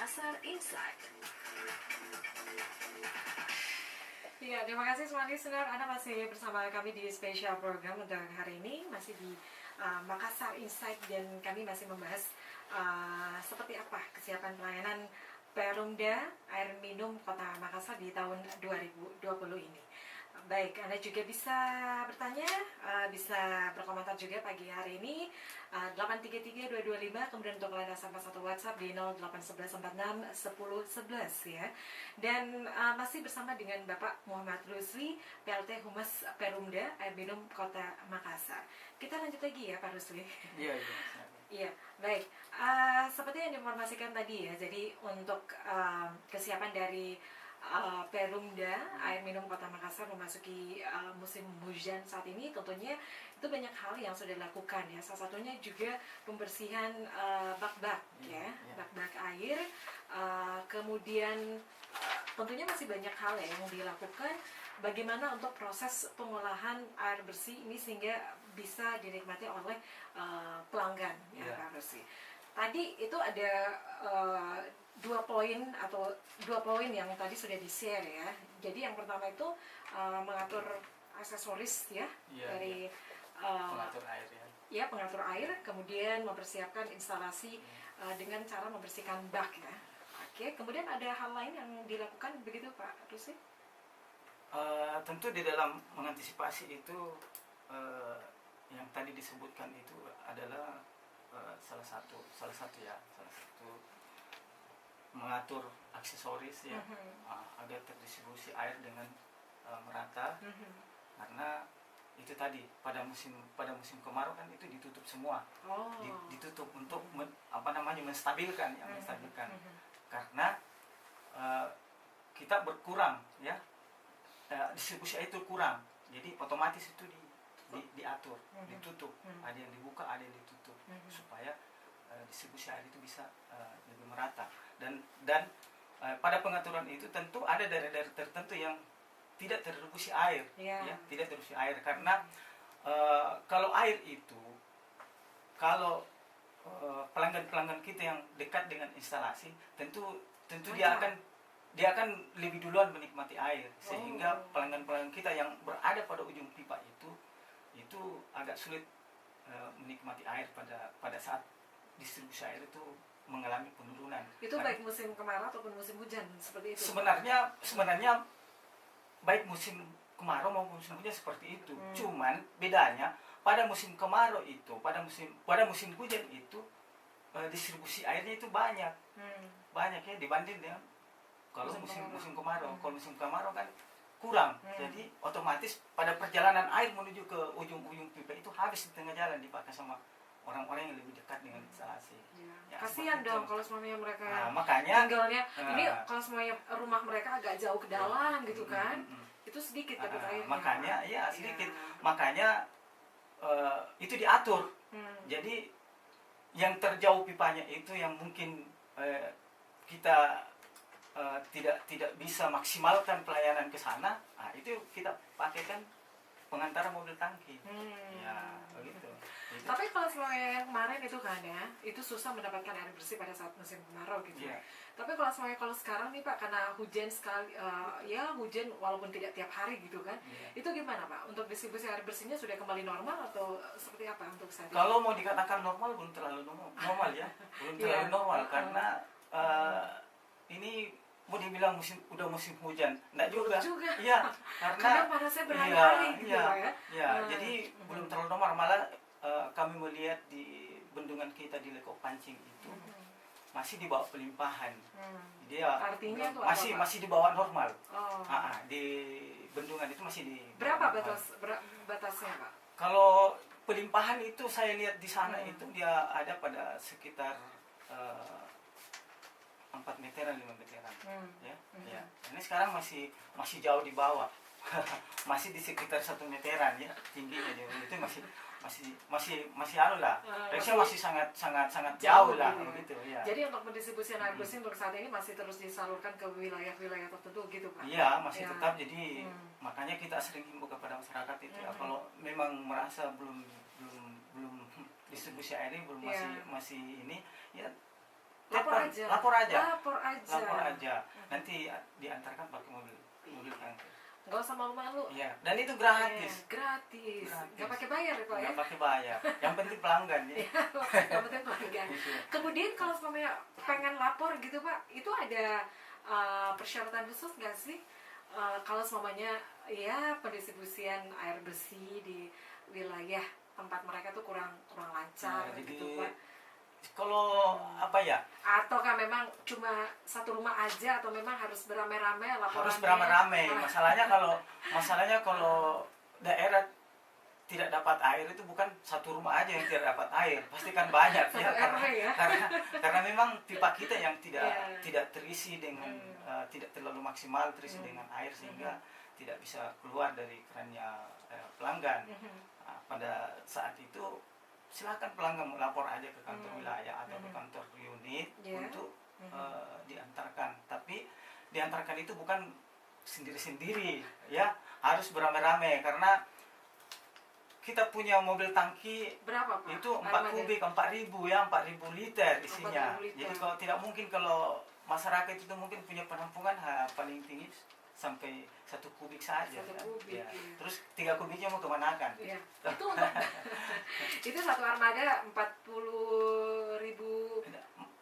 Makassar Insight. Ya, terima kasih semua listener. Anda masih bersama kami di spesial program untuk hari ini, masih di Makassar Insight, dan kami masih membahas seperti apa kesiapan pelayanan Perumda Air Minum Kota Makassar di tahun 2020 ini. Baik, Anda juga bisa bertanya, bisa berkomentar juga pagi hari ini 833-225, kemudian untuk layanan sampah satu WhatsApp di 0811461011 ya. Dan masih bersama dengan Bapak Muhammad Rusli, PLT Humas Perumda Air Minum Kota Makassar. Kita lanjut lagi ya Pak Rusli. Iya. Iya, baik. Seperti yang diinformasikan tadi ya, jadi untuk kesiapan dari Perumda Air Minum Kota Makassar memasuki musim hujan saat ini, tentunya itu banyak hal yang sudah dilakukan ya. Salah satunya juga pembersihan bak-bak ya, bak-bak air. Kemudian tentunya masih banyak hal ya yang dilakukan. Bagaimana untuk proses pengolahan air bersih ini sehingga bisa dinikmati oleh pelanggan ya Pak Rusli. Tadi itu ada dua poin yang tadi sudah di-share ya. Jadi yang pertama itu mengatur aksesoris ya, dari pengatur air ya. Ya, pengatur air, kemudian mempersiapkan instalasi dengan cara membersihkan bak ya. Oke, kemudian ada hal lain yang dilakukan begitu Pak Rusli? Tentu di dalam mengantisipasi itu yang tadi disebutkan itu adalah salah satu mengatur aksesoris ya, agar terdistribusi air dengan merata, karena itu tadi pada musim kemarau kan itu ditutup semua, ditutup untuk menstabilkan karena kita berkurang ya, distribusi air itu kurang, jadi otomatis itu diatur, ditutup, ada yang dibuka, ada yang ditutup, supaya distribusi air itu bisa lebih merata. Dan pada pengaturan itu tentu ada daerah-daerah tertentu yang tidak terdistribusi air, ya, tidak terdistribusi air, karena kalau air itu, kalau pelanggan kita yang dekat dengan instalasi, tentu dia akan lebih duluan menikmati air, sehingga pelanggan-pelanggan kita yang berada pada ujung pipa itu agak sulit menikmati air pada saat distribusi air itu mengalami penurunan. Itu baik musim kemarau ataupun musim hujan seperti itu? Sebenarnya baik musim kemarau maupun musim hujan seperti itu. Cuman bedanya pada musim kemarau itu, pada musim hujan itu distribusi airnya itu banyak ya dibanding dengan kalau musim kemarau. Kalau musim kemarau kan kurang, jadi otomatis pada perjalanan air menuju ke ujung-ujung pipa itu habis di tengah jalan, dipakai sama orang-orang yang lebih dekat dengan instalasi. Ya, kasihan dong kalau semuanya mereka makanya tinggalnya ini kalau semuanya rumah mereka agak jauh ke dalam gitu kan, itu sedikit dapat airnya. Makanya ya sedikit, makanya itu diatur. Jadi yang terjauh pipanya itu yang mungkin kita tidak bisa maksimalkan pelayanan ke sana, itu kita pakaikan pengantar mobil tangki. Ya begitu. Tapi kalau semuanya yang kemarin itu kan ya, itu susah mendapatkan air bersih pada saat musim kemarau gitu. Tapi kalau sekarang nih Pak, karena hujan sekali, ya hujan walaupun tidak tiap hari gitu kan, itu gimana Pak? Untuk distribusi air bersihnya sudah kembali normal atau seperti apa untuk saat ini? Kalau mau dikatakan normal, belum terlalu normal ya, belum terlalu normal, karena ini mau dibilang udah musim hujan, enggak juga. Iya, karena panasnya berhari-hari gitu ya. Iya, jadi belum terlalu normal. Malah kami melihat di bendungan kita di Leko Pancing itu masih di bawah pelimpahan. Dia artinya masih di bawah normal. Di bendungan itu masih di berapa batasnya Pak? Kalau pelimpahan itu saya lihat di sana itu dia ada pada sekitar 4 meteran, 5 meteran, ya. Ini sekarang masih jauh di bawah, masih di sekitar 1 meteran ya tingginya, itu masih anu lah, masih sangat jauh lah begitu ya. Jadi untuk pendistribusian air bersih untuk saat ini masih terus disalurkan ke wilayah-wilayah tertentu gitu Pak? Iya, masih tetap. Jadi makanya kita sering himbau kepada masyarakat itu kalau memang merasa belum distribusi airnya belum masih ini ya, telepon, aja. lapor aja. Lapor aja. Nanti diantarkan pakai mobil tangki. Nggak usah malu-malu. Iya, dan itu gratis. Gratis. Nggak pakai bayar ya Pak ya? Nggak pakai bayar. Yang penting pelanggan ya. Yang penting pelanggan. Kemudian kalau semuanya pengen lapor gitu Pak, itu ada persyaratan khusus nggak sih? Kalau semuanya ya pendistribusian air bersih di wilayah tempat mereka tuh kurang lancar Nah, gitu jadi Pak. kalau apa ya? Atau kan memang cuma satu rumah aja atau memang harus beramai-ramai laporannya? Harus beramai-ramai. Masalahnya kalau daerah tidak dapat air itu bukan satu rumah aja yang tidak dapat air, pasti kan banyak ya, karena memang pipa kita yang tidak terisi dengan tidak terlalu maksimal terisi dengan air sehingga tidak bisa keluar dari kerannya pelanggan. Nah, pada saat itu silakan pelanggan melapor aja ke kantor wilayah atau ke kantor unit untuk diantarkan. Tapi diantarkan itu bukan sendiri-sendiri ya, harus beramai-ramai karena kita punya mobil tangki berapa Pak? Itu 4 kubik, 4.000 ya, 4.000 liter isinya. 4.000 liter. Jadi kalau tidak mungkin kalau masyarakat itu mungkin punya penampungan paling tinggi sampai 1 kubik saja. 1 kubik, ya. iya. Terus 3 kubiknya mau kemana kan? Iya. Itu untuk itu satu armada 40.000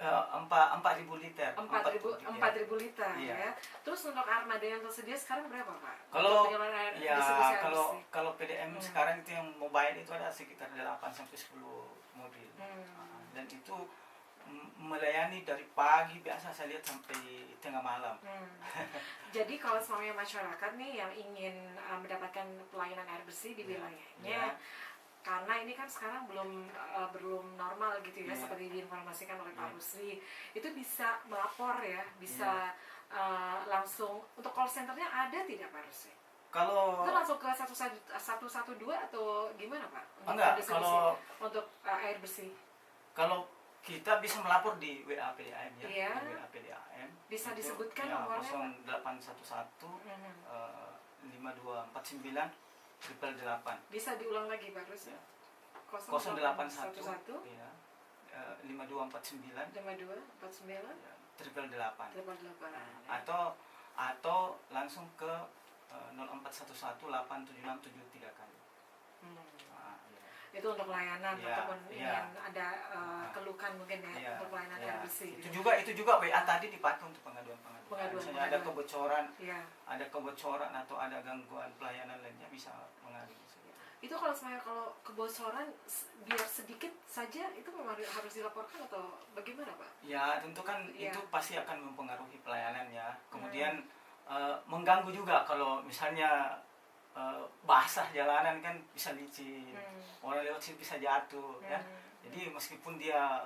4.000 liter. 4.000 liter Iya. ya. Terus untuk armada yang tersedia sekarang berapa Pak? Kalau distribusi air bersih. kalau PDM sekarang itu yang mobile itu ada sekitar 8 sampai 10 mobil. Dan itu melayani dari pagi biasa saya lihat sampai tengah malam. Jadi kalau semuanya masyarakat nih yang ingin mendapatkan pelayanan air bersih di wilayahnya, karena ini kan sekarang belum normal gitu ya, seperti diinformasikan oleh Pak Rusli, itu bisa melapor ya, bisa langsung untuk call centernya ada tidak Pak Rusli? Kalau itu langsung ke 112 atau gimana Pak? Enggak, kalau untuk air bersih. Kalau kita bisa melapor di WA PDAM ya, Iya. di WA PDAM. Bisa itu, disebutkan ya, nomornya 0811 5249 888. Bisa diulang lagi Pak Rus ya. 081 ya, 5249 5249 888. 888. Atau langsung ke 0411 87673 kali. Itu untuk layanan ataupun ingin ada keluhan mungkin ya, untuk layanan air bersih. Itu juga WA tadi dipakai untuk pengaduan. Misalnya ada kebocoran, ada kebocoran atau ada gangguan pelayanan lainnya bisa mengadu. Itu kalau kebocoran biar sedikit saja itu memang harus dilaporkan atau bagaimana Pak? Ya tentu kan itu pasti akan mempengaruhi pelayanannya. Kemudian mengganggu juga kalau misalnya basah jalanan kan bisa licin, orang lewat sini bisa jatuh ya. Jadi meskipun dia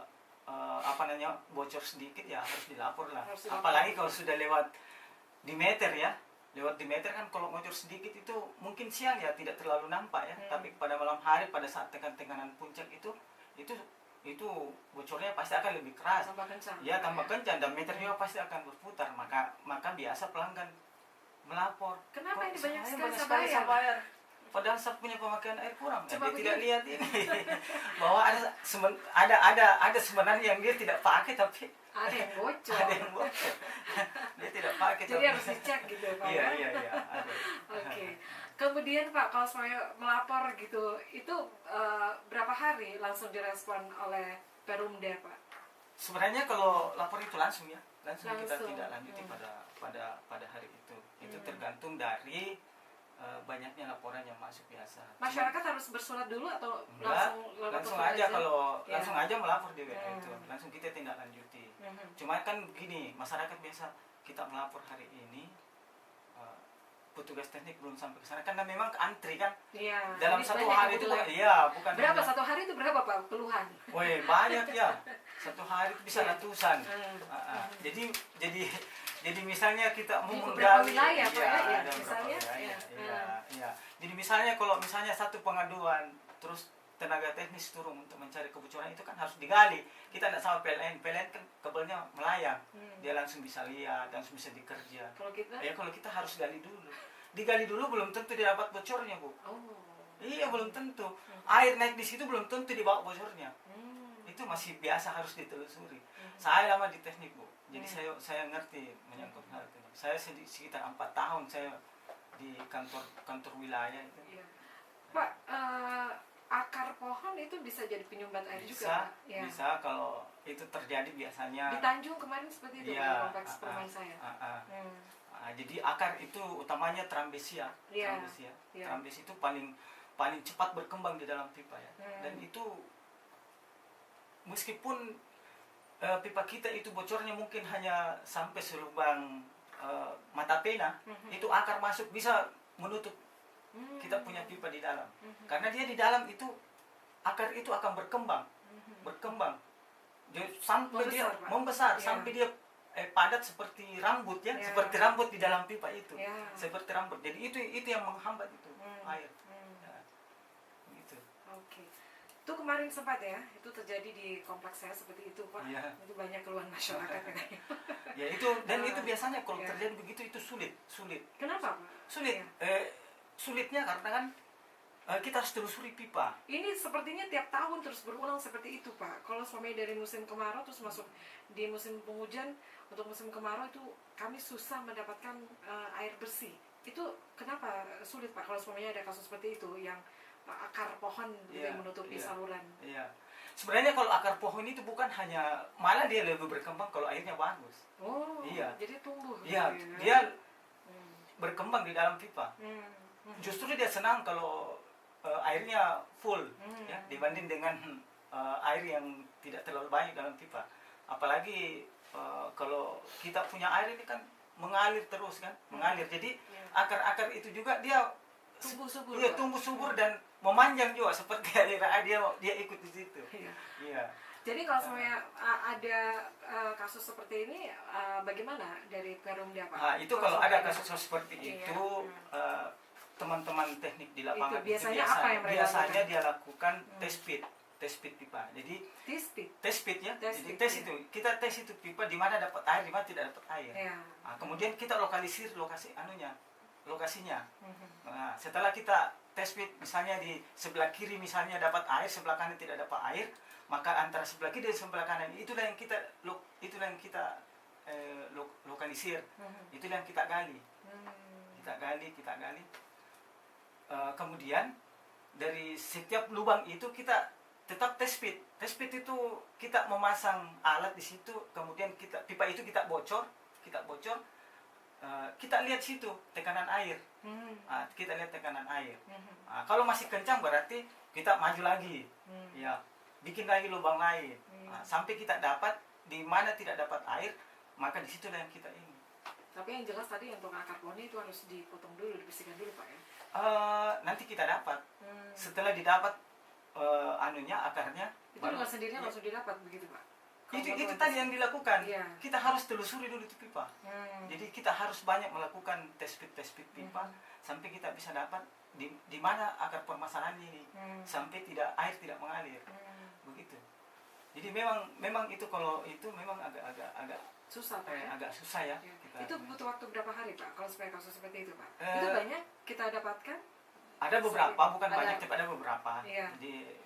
bocor sedikit ya harus dilapor lah. Apalagi kalau sudah lewat di meter ya, lewat di meter kan kalau bocor sedikit itu mungkin siang ya tidak terlalu nampak ya, tapi pada malam hari pada saat tekanan puncak itu bocornya pasti akan lebih keras. Tambah kencang. Ya tambah kencang dan meter juga pasti akan berputar, maka biasa pelanggan melapor. Kenapa ini banyak sekali saya bayar? Padahal saya punya pemakaian air kurang. Dia begini. tidak lihat ini bahwa ada sebenarnya yang dia tidak pakai tapi ada yang bocor. Dia tidak pakai. Jadi harus dicek gitu Pak. Iya. Oke. Kemudian Pak, kalau saya melapor gitu, itu berapa hari langsung direspon oleh Perumda Pak? Sebenarnya kalau lapor itu langsung ya, langsung. Kita tidak lanjuti pada hari itu. Itu tergantung dari banyaknya laporan yang masuk biasa. Masyarakat harus bersurat dulu atau langsung aja kalau langsung aja melapor di WA itu, langsung kita tindak lanjuti. Cuma kan begini, masyarakat biasa kita melapor hari ini, petugas teknik belum sampai ke sana karena memang antri kan. Iya. Dalam satu hari itu bukan. Berapa satu hari itu berapa Pak keluhan? Woi banyak ya. Satu hari itu bisa ratusan. Jadi misalnya kita mau menggali wilayah Pak ya, misalnya. Iya. Jadi misalnya kalau misalnya satu pengaduan terus tenaga teknis turun untuk mencari kebocoran itu kan harus digali. Kita tidak sama PLN kan kabelnya melayang. Dia langsung bisa lihat, langsung bisa dikerja. Kalau kita? Ya kalau kita harus gali dulu. Digali dulu belum tentu dia dapat bocornya, Bu. Oh. Iya belum tentu. Air naik di situ belum tentu dibawa bocornya. itu masih biasa harus ditelusuri. Saya lama di teknik, Bu. Jadi saya ngerti menyangkut hal itu. Saya sekitar 4 tahun saya di kantor wilayah itu. Iya. Pak, akar pohon itu bisa jadi penyumbat air juga? Ya. Bisa kalau itu terjadi biasanya. Di Tanjung kemarin seperti itu, Iya, kompleks perumahan saya. Jadi akar itu utamanya Trambesia. Iya. Trambes itu paling cepat berkembang di dalam pipa ya. Dan itu meskipun pipa kita itu bocornya mungkin hanya sampai selubang mata pena, itu akar masuk bisa menutup kita punya pipa di dalam. Karena dia di dalam itu akar itu akan berkembang. Dia sampai dia membesar sampai dia padat seperti rambut ya, seperti rambut di dalam pipa itu. Seperti rambut. Jadi itu yang menghambat itu air. Gitu. Oke. Itu kemarin sempat ya, itu terjadi di kompleks saya seperti itu, Pak. Itu banyak keluhan masyarakat katanya. Ya itu, dan itu biasanya kalau terjadi begitu itu sulit. Kenapa, Pak? Sulit. Sulitnya karena kan kita harus telusuri pipa. Ini sepertinya tiap tahun terus berulang seperti itu, Pak. Kalau suami dari musim kemarau terus masuk di musim penghujan, untuk musim kemarau itu kami susah mendapatkan air bersih. Itu kenapa sulit, Pak? Kalau suaminya ada kasus seperti itu yang akar pohon yang menutupi saluran. Iya. Sebenarnya kalau akar pohon itu bukan hanya, malah dia lebih berkembang kalau airnya bagus. Oh, iya. Jadi tumbuh. Iya, dia berkembang di dalam pipa. Justru dia senang kalau airnya full ya, dibanding dengan air yang tidak terlalu banyak dalam pipa. Apalagi kalau kita punya air ini kan mengalir terus kan, mengalir. Jadi akar-akar itu juga dia tumbuh subur dan memanjang juga seperti air dia ikut di situ. Iya. Jadi kalau semuanya ada kasus seperti ini, bagaimana dari Perumda, Pak? Itu kalau ada kasus seperti itu, teman-teman teknik di lapangan biasanya dia lakukan test pit pipa. Jadi test pit ya. Jadi itu kita tes itu pipa di mana dapat air, di mana tidak dapat air. Kemudian kita lokalisir lokasinya. Nah, setelah kita test pit misalnya di sebelah kiri misalnya dapat air, sebelah kanan tidak dapat air, maka antara sebelah kiri dan sebelah kanan itulah yang kita lokalisir. Itulah yang kita gali. Kita gali. Kemudian dari setiap lubang itu kita tetap test pit. Test pit itu kita memasang alat di situ, kemudian pipa itu kita bocor. Kita lihat situ tekanan air. Kita lihat tekanan air. Kalau masih kencang berarti kita maju lagi. Ya, bikin lagi lubang lain. Sampai kita dapat di mana tidak dapat air, maka di situlah yang kita ini. Tapi yang jelas tadi untuk akar pohonnya itu harus dipotong dulu, dibersihkan dulu, Pak ya. Nanti kita dapat. Setelah didapat akarnya, itu dengan sendirinya langsung didapat begitu, Pak. Itu tadi yang dilakukan. Kita harus telusuri dulu itu pipa. Jadi kita harus banyak melakukan test pit pipa sampai kita bisa dapat di mana akar permasalahan ini, sampai air tidak mengalir. Begitu. Jadi memang itu kalau itu memang agak susah, Pak. Agak susah ya. Itu butuh waktu berapa hari, Pak, kalau supaya kasus seperti itu, Pak? Itu banyak kita dapatkan? Ada beberapa, bukan banyak, tapi ada beberapa. Jadi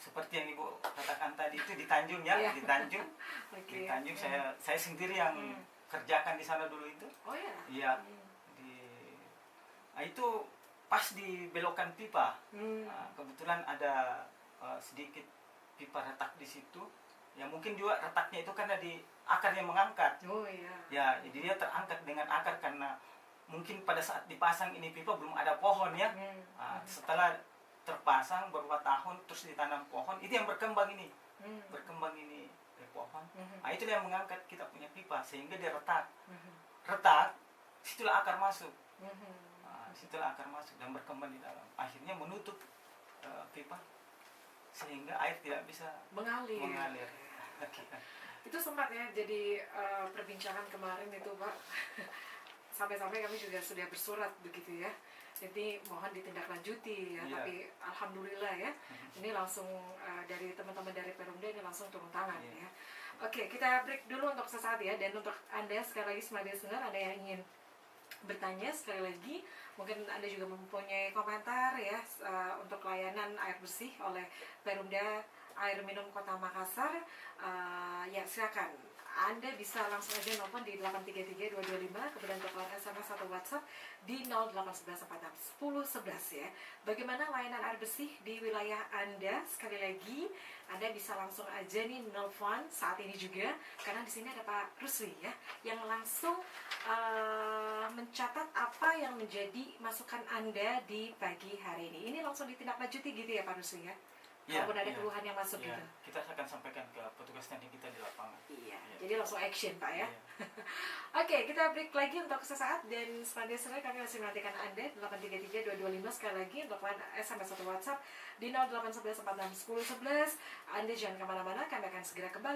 seperti yang Ibu katakan tadi itu di Tanjung ya, di Tanjung. Di Tanjung saya sendiri yang kerjakan di sana dulu itu. Oh ya. Iya. Itu pas di belokan pipa. Kebetulan ada sedikit pipa retak di situ. Ya mungkin juga retaknya itu karena di akar yang mengangkat. Oh iya. Ya, jadi dia terangkat dengan akar karena mungkin pada saat dipasang ini pipa belum ada pohon ya. Setelah terpasang beberapa tahun terus ditanam pohon, itu yang berkembang ini. Berkembang ini pohon. Itulah yang mengangkat kita punya pipa sehingga dia retak. Retak, situlah akar masuk. Situlah akar masuk dan berkembang di dalam. Akhirnya menutup pipa sehingga air tidak bisa mengalir. Itu sempat ya jadi perbincangan kemarin itu, Pak. Sampai-sampai kami juga sudah bersurat begitu ya. Jadi mohon ditindaklanjuti ya. Tapi alhamdulillah ya. Ini langsung dari teman-teman dari Perumda ini langsung turun tangan ya. Oke, kita break dulu untuk sesaat ya. Dan untuk Anda sekali lagi sebagai listener, Anda yang ingin bertanya sekali lagi, mungkin Anda juga mempunyai komentar ya untuk layanan air bersih oleh Perumda Air Minum Kota Makassar. Ya silakan, Anda bisa langsung aja nelfon di 833-225, kemudian telepon SMS atau WhatsApp di 0811461011 ya. Bagaimana layanan air bersih di wilayah Anda? Sekali lagi, Anda bisa langsung aja nih nelfon saat ini juga, karena di sini ada Pak Rusli ya, yang langsung mencatat apa yang menjadi masukan Anda di pagi hari ini. Ini langsung ditindaklanjuti gitu ya Pak Rusli ya? Walaupun ada keluhan yang masuk gitu. Kita akan sampaikan ke petugas teknik kita di lapangan. Iya. Jadi langsung action Pak ya. Iya. Oke, kita break lagi untuk sesaat, dan selanjutnya kami masih menantikan Anda 833-225. Sekali lagi untuk SMS atau WhatsApp di 0811461011. Anda jangan kemana-mana, kami akan segera kembali.